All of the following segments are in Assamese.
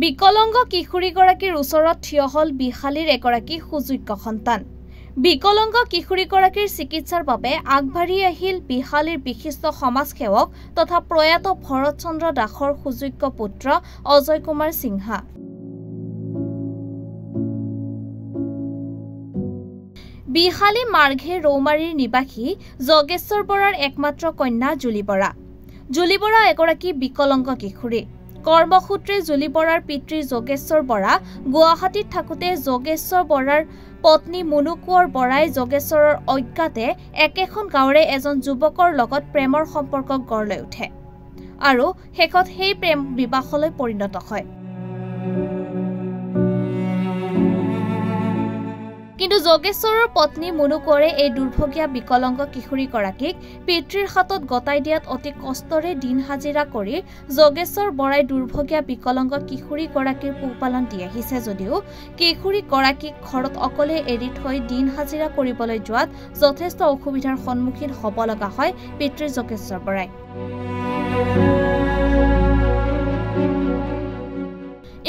বিকলংগ কিশোৰীগৰাকীৰ ওচৰত থিয় হ'ল বিহালীৰ এগৰাকী সুযোগ্য সন্তান। বিকলংগ কিশোৰীগৰাকীৰ চিকিৎসাৰ বাবে আগবাঢ়ি আহিল বিহালীৰ বিশিষ্ট সমাজসেৱক তথা প্ৰয়াত ভৰত চন্দ্ৰ দাসৰ সুযোগ্য পুত্ৰ অজয় কুমাৰ সিংহা। বিহালী মাৰ্ঘে ৰৌমাৰীৰ নিবাসী যোগেশ্বৰ বৰাৰ একমাত্ৰ কন্যা জুলি বৰা। জুলি বৰা এগৰাকী বিকলংগ কিশোৰী। কৰ্মসূত্ৰে জুলি বৰাৰ পিতৃ যোগেশ্বৰ বৰা গুৱাহাটীত থাকোঁতে যোগেশ্বৰ বৰাৰ পত্নী মুনু কোঁৱৰ বৰাই যোগেশ্বৰৰ অজ্ঞাতে একেখন গাঁৱৰে এজন যুৱকৰ লগত প্ৰেমৰ সম্পৰ্ক গঢ় লৈ উঠে আৰু শেষত সেই প্ৰেম বিবাহলৈ পৰিণত হয়। কিন্তু যোগেশ্বৰৰ পত্নী মুনু কোঁৱৰে এই দুৰ্ভগীয়া বিকলংগ কিশোৰীগৰাকীক পিতৃৰ হাতত গতাই দিয়াত অতি কষ্টৰে দিন হাজিৰা কৰি যোগেশ্বৰ বৰাই দুৰ্ভগীয়া বিকলংগ কিশোৰীগৰাকীৰ পোহপালন দি আহিছে যদিও কিশোৰীগৰাকীক ঘৰত অকলে এৰি থৈ দিন হাজিৰা কৰিবলৈ যোৱাত যথেষ্ট অসুবিধাৰ সন্মুখীন হ'ব লগা হয় পিতৃ যোগেশ্বৰ বৰাই।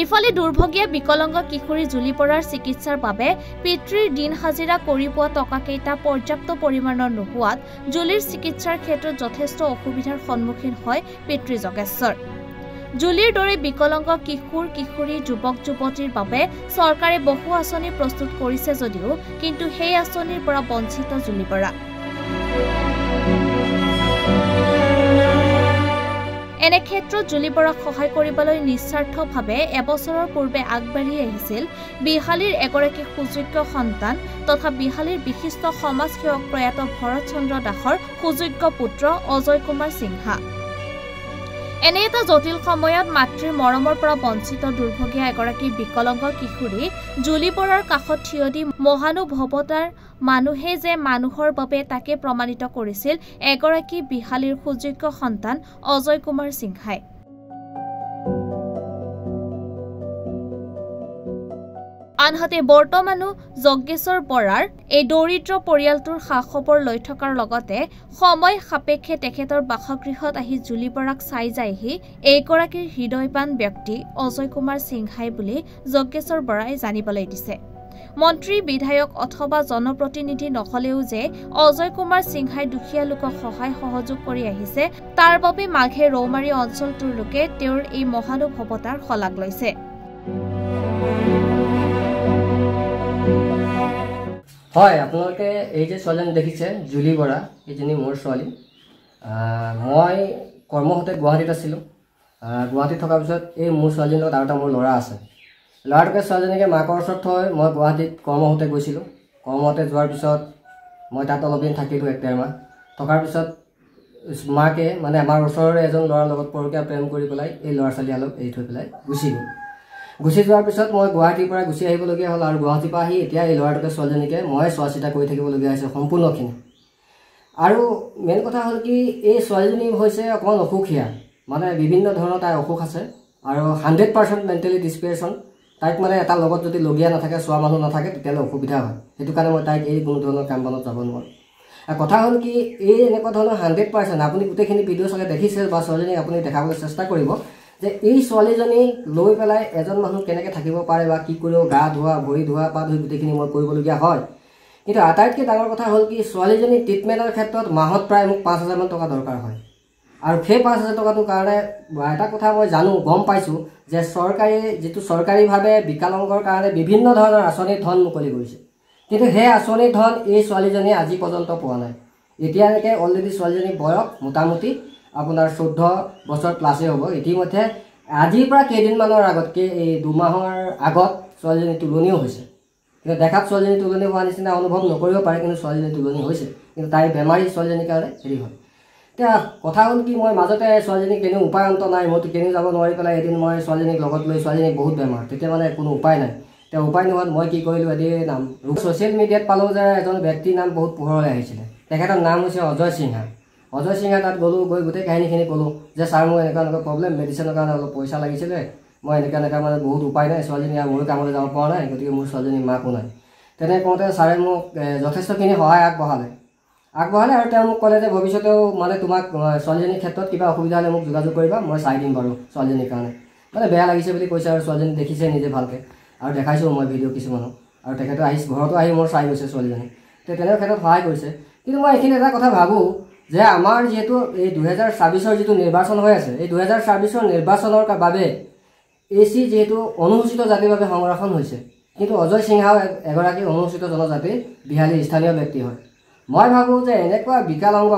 ইফালে দুৰ্ভগীয়া বিকলংগ কিশোৰী জুলি বৰাৰ চিকিৎসাৰ বাবে পিতৃৰ দিন হাজিৰা কৰি পোৱা টকাকেইটা পৰ্যাপ্ত পৰিমাণৰ নোহোৱাত জুলিৰ চিকিৎসাৰ ক্ষেত্ৰত যথেষ্ট অসুবিধাৰ সন্মুখীন হয় পিতৃ যোগেশ্বৰ। জুলিৰ দৰে বিকলংগ কিশোৰ কিশোৰী যুৱক যুৱতীৰ বাবে চৰকাৰে বহু আঁচনি প্ৰস্তুত কৰিছে যদিও কিন্তু সেই আঁচনিৰ পৰা বঞ্চিত জুলি বৰা। এনে ক্ষেত্ৰত জুলি বৰাক সহায় কৰিবলৈ নিস্বাৰ্থভাৱে এবছৰৰ পূৰ্বে আগবাঢ়ি আহিছিল বিহালীৰ এগৰাকী সুযোগ্য সন্তান তথা বিহালীৰ বিশিষ্ট সমাজসেৱক প্ৰয়াত ভৰত চন্দ্ৰ দাসৰ সুযোগ্য পুত্ৰ অজয় কুমাৰ সিংহা। এনে এটা জটিল সময়ত মাতৃৰ মৰমৰ পৰা বঞ্চিত দুৰ্ভগীয়া এগৰাকী বিকলংগ কিশোৰী জুলি বৰাৰ কাষত থিয় দি মহানুভৱতাৰ মানুহে যে মানুহৰ বাবে তাকে প্ৰমাণিত কৰিছিল এগৰাকী বিহালীৰ সুযোগ্য সন্তান অজয় কুমাৰ সিংহাই। আনহাতে বৰ্তমানো যোগেশ্বৰ বৰাৰ এই দৰিদ্ৰ পৰিয়ালটোৰ খা খবৰ লৈ থকাৰ লগতে সময় সাপেক্ষে তেখেতৰ বাসগৃহত আহি জুলি বৰাক চাই যায়হি এইগৰাকীৰ হৃদয়বান ব্যক্তি অজয় কুমাৰ সিংহাই বুলি যোগেশ্বৰ বৰাই জানিবলৈ দিছে। মন্ত্ৰী বিধায়ক অথবা জনপ্ৰতিনিধি নহলেও যে অজয় কুমাৰ সিংহাই দুখীয়া লোকক সহায় সহযোগ কৰি আহিছে তাৰ বাবে মাঘে ৰৌমাৰী অঞ্চলটোৰ লোকে তেওঁৰ এই মহানুভৱতাৰ শলাগ লৈছে। হয়, আপোনালোকে এই যে ছোৱালীজনী দেখিছে জুলি বৰা, এইজনী মোৰ ছোৱালী। মই কৰ্মসূত্ৰে গুৱাহাটীত আছিলোঁ। গুৱাহাটীত থকাৰ পিছত এই মোৰ ছোৱালীজনীৰ লগত আৰু এটা মোৰ ল'ৰা আছে। ল'ৰাটোকে ছোৱালীজনীকে মাকৰ ওচৰত থৈ মই গুৱাহাটীত কৰ্মসূত্ৰে গৈছিলোঁ। কৰ্মসূত্ৰে যোৱাৰ পিছত মই তাত অলপ দিন থাকিলোঁ, 1-1.5 মাহ। থকাৰ পিছত মাকে মানে আমাৰ ওচৰৰে এজন ল'ৰাৰ লগত পৰকীয়া প্ৰেম কৰি পেলাই এই ল'ৰা ছোৱালীহালক এৰি থৈ পেলাই গুচি গ'ল। গুচি যোৱাৰ পিছত মই গুৱাহাটীৰ পৰা গুচি আহিবলগীয়া হ'ল আৰু গুৱাহাটীৰ পৰা আহি এতিয়া এই ল'ৰাটোকে ছোৱালীজনীকে মই চোৱা চিতা কৰি থাকিবলগীয়া হৈছে সম্পূৰ্ণখিনি। আৰু মেইন কথা হ'ল কি, এই ছোৱালীজনী হৈছে অকণমান অসুখীয়া, মানে বিভিন্ন ধৰণৰ তাইৰ অসুখ আছে আৰু 100% মেণ্টেলি ডিছপ্ৰেশ্যন। তাইক মানে এটা লগত যদি লগীয়া নাথাকে, চোৱা মানুহ নাথাকে, তেতিয়াহ'লে অসুবিধা হয়। সেইটো কাৰণে মই তাইক এই কোনো ধৰণৰ কাম বনত যাব নোৱাৰোঁ। আৰু কথা হ'ল কি, এই এনেকুৱা ধৰণৰ 100% আপুনি গোটেইখিনি ভিডিঅ' চালে দেখিছে বা ছোৱালীজনীক আপুনি দেখাবলৈ চেষ্টা কৰিব যে এই ছোৱালীজনী লৈ পেলাই এজন মানুহ কেনেকৈ থাকিব পাৰে বা কি কৰিব, গা ধোৱা, ভৰি ধোৱা পা ধুই গোটেইখিনি মই কৰিবলগীয়া হয়। কিন্তু আটাইতকৈ ডাঙৰ কথা হ'ল কি, ছোৱালীজনী ট্ৰিটমেণ্টৰ ক্ষেত্ৰত মাহত প্ৰায় মোক 5,000 মান টকা দৰকাৰ হয়। আৰু সেই 5,000 টকাটোৰ কাৰণে এটা কথা মই জানো, গম পাইছোঁ যে চৰকাৰীভাৱে বিকলাংগৰ কাৰণে বিভিন্ন ধৰণৰ আঁচনিৰ ধন মুকলি কৰিছে, কিন্তু সেই আঁচনিৰ ধন এই ছোৱালীজনীয়ে আজি পৰ্যন্ত পোৱা নাই। এতিয়ালৈকে অলৰেডি ছোৱালীজনীৰ বয়স মোটামুটি আপোনাৰ 14 বছৰ প্লাছেই হ'ব। ইতিমধ্যে আজিৰ পৰা কেইদিনমানৰ আগত, এই 2 মাহৰ আগত ছোৱালীজনী তুলনিও হৈছে। কিন্তু দেখাত ছোৱালীজনী তুলনি হোৱা নিচিনা অনুভৱ নকৰিব পাৰে, কিন্তু ছোৱালীজনী তুলনি হৈছে। কিন্তু তাই বেমাৰী ছোৱালীজনীৰ কাৰণে হেৰি হয়। এতিয়া কথা হ'ল কি, মই মাজতে ছোৱালীজনীক কেনেও উপায়ন্ত নাই, মইতো কেনেও যাব নোৱাৰি পেলাই এদিন মই ছোৱালীজনীক লগত লৈ, ছোৱালীজনীক বহুত বেমাৰ, তেতিয়া মানে কোনো উপায় নাই। এতিয়া উপায় নোহোৱাত মই কি কৰিলোঁ, এদিন ছ'চিয়েল মিডিয়াত পালোঁ যে এজন ব্যক্তিৰ নাম বহুত পোহৰলৈ আহিছিলে। তেখেতৰ নাম হৈছে অজয় সিংহা। অজয় সিংহা তাত গ'লোঁ, গৈ গোটেই কাহিনীখিনি ক'লোঁ যে ছাৰ মোৰ এনেকুৱা প্ৰব্লেম, মেডিচিনৰ কাৰণে অলপ পইচা লাগিছিলে, মই এনেকুৱা মানে বহুত উপায় নাই, ছোৱালীজনী আৰু মোৰো কামলৈ যাব পৰা নাই, গতিকে মোৰ ছোৱালীজনীৰ মাকো নাই। তেনে কওঁতে ছাৰে মোক যথেষ্টখিনি সহায় আগবঢ়ালে আৰু তেওঁ মোক ক'লে যে ভৱিষ্যতেও মানে তোমাক ছোৱালীজনীৰ ক্ষেত্ৰত কিবা অসুবিধা হ'লে মোক যোগাযোগ কৰিবা, মই চাই দিম বাৰু ছোৱালীজনীৰ কাৰণে। মানে বেয়া লাগিছে বুলি কৈছে আৰু ছোৱালীজনী দেখিছে নিজে ভালকৈ আৰু দেখাইছোঁ মই ভিডিঅ' কিছুমানক আৰু তেখেতে আহিছে ঘৰতো আহি মোৰ চাই গৈছে ছোৱালীজনী তেনেকুৱা ক্ষেত্ৰত সহায় কৰিছে কিন্তু মই এইখিনি এটা কথা ভাবোঁ যে আমাৰ যিহেতু এই 2024 যিটো নিৰ্বাচন হৈ আছে এই 2024 নিৰ্বাচনৰ বাবে AC যিহেতু অনুসূচিত জাতিৰ বাবে সংৰক্ষণ হৈছে কিন্তু অজয় সিংহাও এগৰাকী অনুসূচিত জনজাতিৰ বিহালীৰ স্থানীয় ব্যক্তি হয় মই ভাবোঁ যে এনেকুৱা বিকলাংগ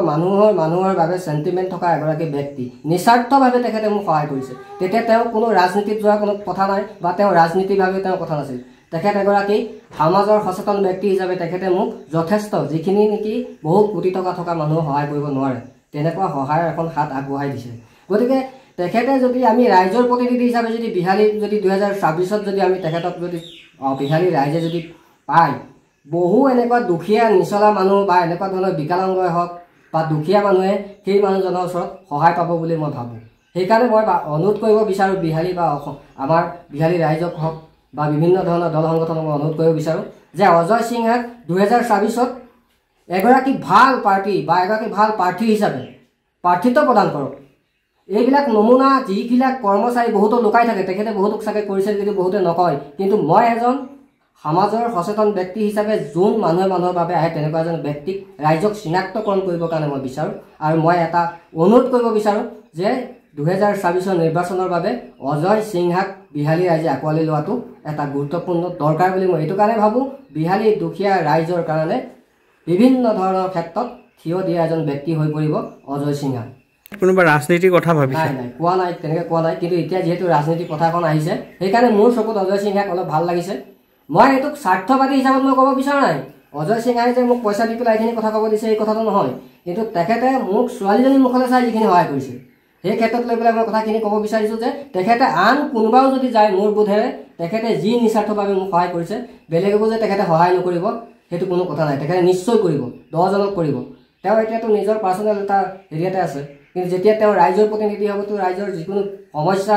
মানুহৰ বাবে চেণ্টিমেণ্ট থকা এগৰাকী ব্যক্তি নিস্বাৰ্থভাৱে তেখেতে মোক সহায় কৰিছে তেতিয়া তেওঁ কোনো ৰাজনীতিত যোৱাৰ কোনো কথা নাই বা তেওঁ ৰাজনীতিভাৱে তেওঁ কথা নাছিল তেখেত এগৰাকী সমাজৰ সচেতন ব্যক্তি হিচাপে তেখেতে মোক যথেষ্ট যিখিনি নেকি বহু কোটি টকা থকা মানুহ সহায় কৰিব নোৱাৰে তেনেকুৱা সহায়ৰ এখন হাত আগবঢ়াই দিছে গতিকে তেখেতে যদি আমি ৰাইজৰ প্ৰতিনিধি হিচাপে যদি বিহালী যদি 2024 যদি আমি তেখেতক যদি বিহালী ৰাইজে যদি পায় বহু এনেকুৱা দুখীয়া নিচলা মানুহ বা এনেকুৱা ধৰণৰ বিকলাংগই হওক বা দুখীয়া মানুহে সেই মানুহজনৰ ওচৰত সহায় পাব বুলি মই ভাবোঁ সেইকাৰণে মই অনুৰোধ কৰিব বিচাৰোঁ বিহালী বা আমাৰ বিহালী ৰাইজক হওক বা বিভিন্ন ধৰণৰ দল সংগঠনক মই অনুৰোধ কৰিব বিচাৰোঁ যে অজয় সিংহাক 2024 এগৰাকী ভাল পাৰ্টি বা এগৰাকী ভাল প্ৰাৰ্থী হিচাপে প্ৰাৰ্থিত্ব প্ৰদান কৰক এইবিলাক নমুনা যিবিলাক কৰ্মচাৰী বহুতো লুকাই থাকে তেখেতে বহুতোক চাগে কৰিছে কিন্তু বহুতে নকয় কিন্তু মই এজন সমাজৰ সচেতন ব্যক্তি হিচাপে যোন মানুহৰ বাবে আহে তেনেকুৱা এজন ব্যক্তিক ৰাইজক চিনাক্তকৰণ কৰিবৰ কাৰণে মই বিচাৰোঁ আৰু মই এটা অনুৰোধ কৰিব বিচাৰোঁ যে 2024 নিৰ্বাচনৰ বাবে অজয় সিংহাক বিহালী ৰাইজে আঁকোৱালি লোৱাটো এটা গুৰুত্বপূৰ্ণ দৰকাৰ বুলি মই এইটো কাৰণে ভাবোঁ বিহালী দুখীয়া ৰাইজৰ কাৰণে বিভিন্ন ধৰণৰ ক্ষেত্ৰত থিয় দিয়া এজন ব্যক্তি হৈ পৰিব অজয় সিংহা কোনোবা ৰাজনীতিৰ কথা ভাবিছে নাই কোৱা নাই তেনেকৈ কোৱা নাই কিন্তু এতিয়া যিহেতু ৰাজনীতিৰ কথাখন আহিছে সেইকাৰণে মোৰ চকুত অজয় সিংহাক অলপ ভাল লাগিছে মই এইটোক স্বাৰ্থবাদী হিচাপত মই ক'ব বিচৰা নাই অজয় সিংহাই যে মোক পইচা দি পেলাই এইখিনি কথা ক'ব দিছে এই কথাটো নহয় কিন্তু তেখেতে মোক ছোৱালীজনীৰ মুখলৈ চাই যিখিনি সহায় কৰিছে সেই ক্ষেত্ৰত লৈ পেলাই মই কথাখিনি ক'ব বিচাৰিছোঁ যে তেখেতে আন কোনোবাও যদি যায় মোৰ বোধেৰে তেখেতে যি নিস্বাৰ্থভাৱে মোক সহায় কৰিছে বেলেগকো যে তেখেতে সহায় নকৰিব সেইটো কোনো কথা নাই তেখেতে নিশ্চয় কৰিব 10জনক কৰিব তেওঁ এতিয়াতো নিজৰ পাৰ্চনেল এটা হেৰিয়াতে আছে কিন্তু যেতিয়া তেওঁ ৰাইজৰ প্ৰতিনিধি হ'বতো ৰাইজৰ যিকোনো সমস্যা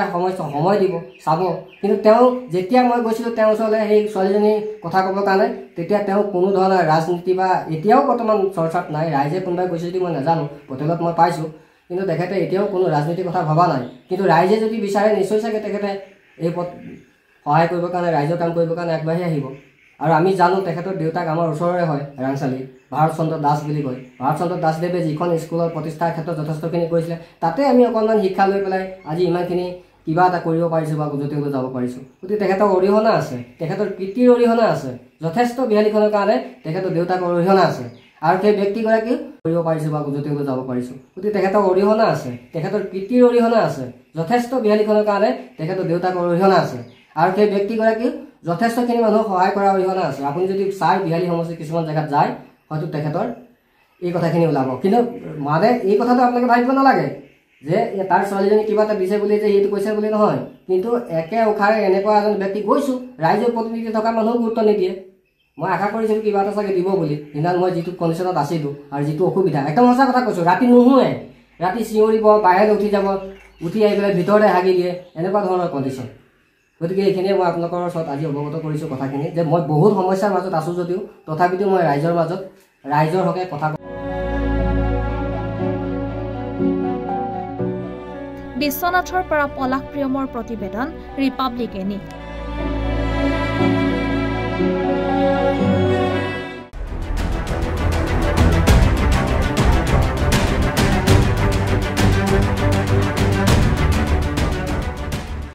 সময় দিব চাব কিন্তু তেওঁ যেতিয়া মই গৈছিলোঁ তেওঁৰ ওচৰলৈ সেই ছোৱালীজনী কথা ক'বৰ কাৰণে তেতিয়া তেওঁ কোনো ধৰণৰ ৰাজনীতি বা এতিয়াও বৰ্তমান চৰ্চাত নাই ৰাইজে কোনোবাই গৈছে যদি মই নাজানো হোটেলত মই পাইছোঁ কিন্তু তেখেতে এতিয়াও কোনো ৰাজনীতিৰ কথা ভবা নাই কিন্তু ৰাইজে যদি বিচাৰে নিশ্চয় চাগে তেখেতে এই সহায় কৰিবৰ কাৰণে ৰাইজৰ কাম কৰিবৰ কাৰণে আগবাঢ়ি আহিব আৰু আমি জানো তেখেতৰ দেউতাক আমাৰ ওচৰৰে হয় ৰাংচালি ভাৰত চন্দ্ৰ দাস বুলি কয় ভাৰত চন্দ্ৰ দাসদেৱে যিখন স্কুলৰ প্ৰতিষ্ঠাৰ ক্ষেত্ৰত যথেষ্টখিনি কৰিছিলে তাতে আমি অকণমান শিক্ষা লৈ পেলাই আজি ইমানখিনি কিবা এটা কৰিব পাৰিছোঁ বা গুজৰাটলৈ যাব পাৰিছোঁ গতিকে তেখেতৰ অৰিহণা আছে তেখেতৰ পিতৃৰ অৰিহণা আছে যথেষ্ট বিহালীখনৰ কাৰণে তেখেতৰ দেউতাকৰ অৰিহণা আছে আৰু সেই ব্যক্তিগৰাকী কৰিব পাৰিছোঁ বা গুজৰাটলৈ যাব পাৰিছোঁ গতিকে তেখেতৰ অৰিহণা আছে তেখেতৰ পিতৃৰ অৰিহণা আছে যথেষ্ট বিহালীখনৰ কাৰণে তেখেতৰ দেউতাকৰ অৰিহণা আছে আৰু সেই ব্যক্তিগৰাকী যথেষ্টখিনি মানুহক সহায় কৰাৰ অৰিহণা আছে আপুনি যদি চাই বিহালী সমষ্টিৰ কিছুমান জেগাত যায় হয়তো তেখেতৰ এই কথাখিনি ওলাব কিন্তু মানে এই কথাটো আপোনালোকে ভাবিব নালাগে যে তাৰ ছোৱালীজনী কিবা এটা দিছে বুলি যে এইটো কৈছে বুলি নহয় কিন্তু একে উশাৰে এনেকুৱা এজন ব্যক্তি গৈছোঁ ৰাইজৰ প্ৰতিনিধি থকা মানুহক গুৰুত্ব নিদিয়ে মই আশা কৰিছিলোঁ কিবা এটা চাগে দিব বুলি সিদিনা মই যিটো কণ্ডিশ্যনত আছিলোঁ আৰু যিটো অসুবিধা একদম সঁচা কথা কৈছোঁ ৰাতি নুশুৱে ৰাতি চিঞৰিব বাহিৰলৈ উঠি যাব উঠি আহি পেলাই ভিতৰতে হাগি দিয়ে এনেকুৱা ধৰণৰ কণ্ডিশ্যন গতিকে এইখিনিয়ে মই আপোনালোকৰ ওচৰত আজি অৱগত কৰিছোঁ কথাখিনি যে মই বহুত সমস্যাৰ মাজত আছোঁ যদিও তথাপিতো মই ৰাইজৰ মাজত ৰাইজৰ হকে কথা বিশ্বনাথৰ পৰা পলাশ প্ৰিয়মৰ প্ৰতিবেদন ৰিপাব্লিক এনি।